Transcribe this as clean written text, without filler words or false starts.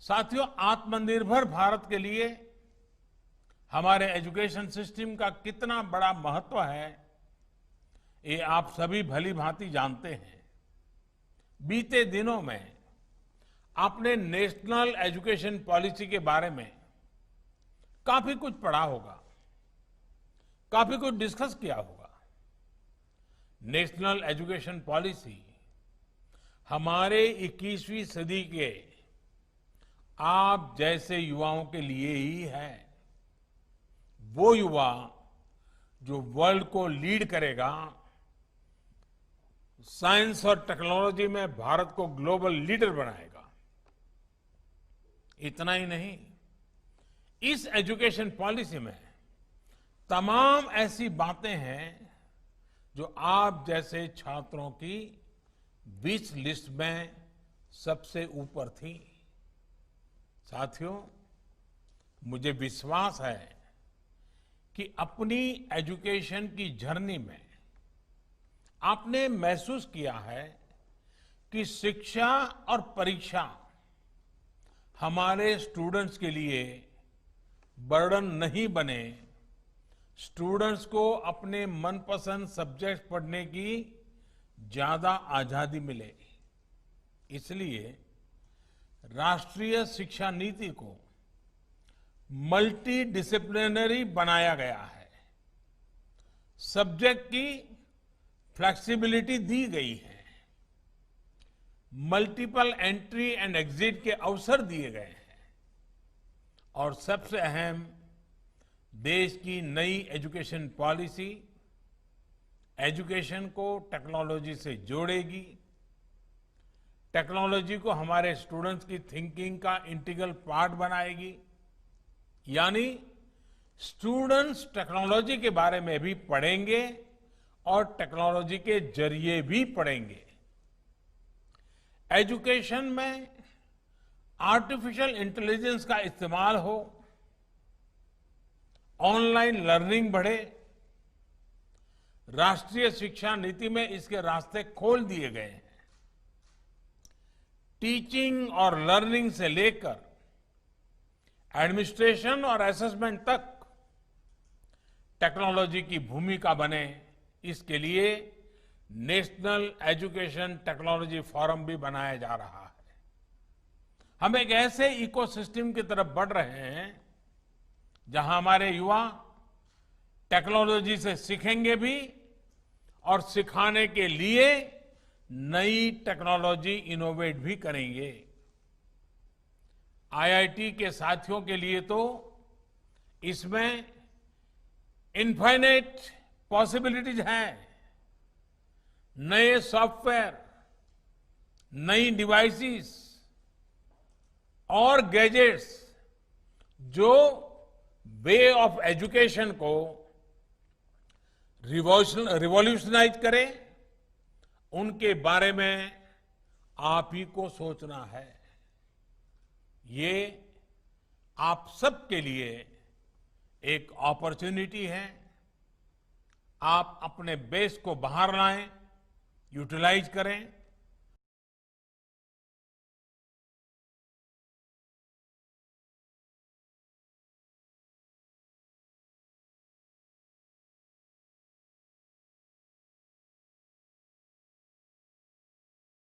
साथियों, आत्मनिर्भर भारत के लिए हमारे एजुकेशन सिस्टम का कितना बड़ा महत्व है, ये आप सभी भली भांति जानते हैं। बीते दिनों में आपने नेशनल एजुकेशन पॉलिसी के बारे में काफी कुछ पढ़ा होगा, काफी कुछ डिस्कस किया होगा। नेशनल एजुकेशन पॉलिसी हमारे 21वीं सदी के आप जैसे युवाओं के लिए ही है। वो युवा जो वर्ल्ड को लीड करेगा, साइंस और टेक्नोलॉजी में भारत को ग्लोबल लीडर बनाएगा। इतना ही नहीं, इस एजुकेशन पॉलिसी में तमाम ऐसी बातें हैं जो आप जैसे छात्रों की विश लिस्ट में सबसे ऊपर थी। साथियों, मुझे विश्वास है कि अपनी एजुकेशन की जर्नी में आपने महसूस किया है कि शिक्षा और परीक्षा हमारे स्टूडेंट्स के लिए बर्डन नहीं बने, स्टूडेंट्स को अपने मनपसंद सब्जेक्ट पढ़ने की ज्यादा आजादी मिले। इसलिए राष्ट्रीय शिक्षा नीति को मल्टी डिसिप्लिनरी बनाया गया है। सब्जेक्ट की फ्लेक्सिबिलिटी दी गई है, मल्टीपल एंट्री एंड एग्जिट के अवसर दिए गए हैं और सबसे अहम, देश की नई एजुकेशन पॉलिसी एजुकेशन को टेक्नोलॉजी से जोड़ेगी, टेक्नोलॉजी को हमारे स्टूडेंट्स की थिंकिंग का इंटीग्रल पार्ट बनाएगी। यानी स्टूडेंट्स टेक्नोलॉजी के बारे में भी पढ़ेंगे और टेक्नोलॉजी के जरिए भी पढ़ेंगे। एजुकेशन में आर्टिफिशियल इंटेलिजेंस का इस्तेमाल हो, ऑनलाइन लर्निंग बढ़े। राष्ट्रीय शिक्षा नीति में इसके रास्ते खोल दिए गए हैं। टीचिंग और लर्निंग से लेकर एडमिनिस्ट्रेशन और असेसमेंट तक टेक्नोलॉजी की भूमिका बने, इसके लिए नेशनल एजुकेशन टेक्नोलॉजी फोरम भी बनाया जा रहा है। हम एक ऐसे इकोसिस्टम की तरफ बढ़ रहे हैं जहां हमारे युवा टेक्नोलॉजी से सीखेंगे भी और सिखाने के लिए नई टेक्नोलॉजी इनोवेट भी करेंगे। आईआईटी के साथियों के लिए तो इसमें इनफाइनाइट पॉसिबिलिटीज हैं। नए सॉफ्टवेयर, नई डिवाइसेस और गैजेट्स जो वे ऑफ एजुकेशन को रिवॉल्यूशनाइज करें, उनके बारे में आप ही को सोचना है। ये आप सबके लिए एक अपॉर्चुनिटी है। आप अपने बेस को बाहर लाएं, यूटिलाइज करें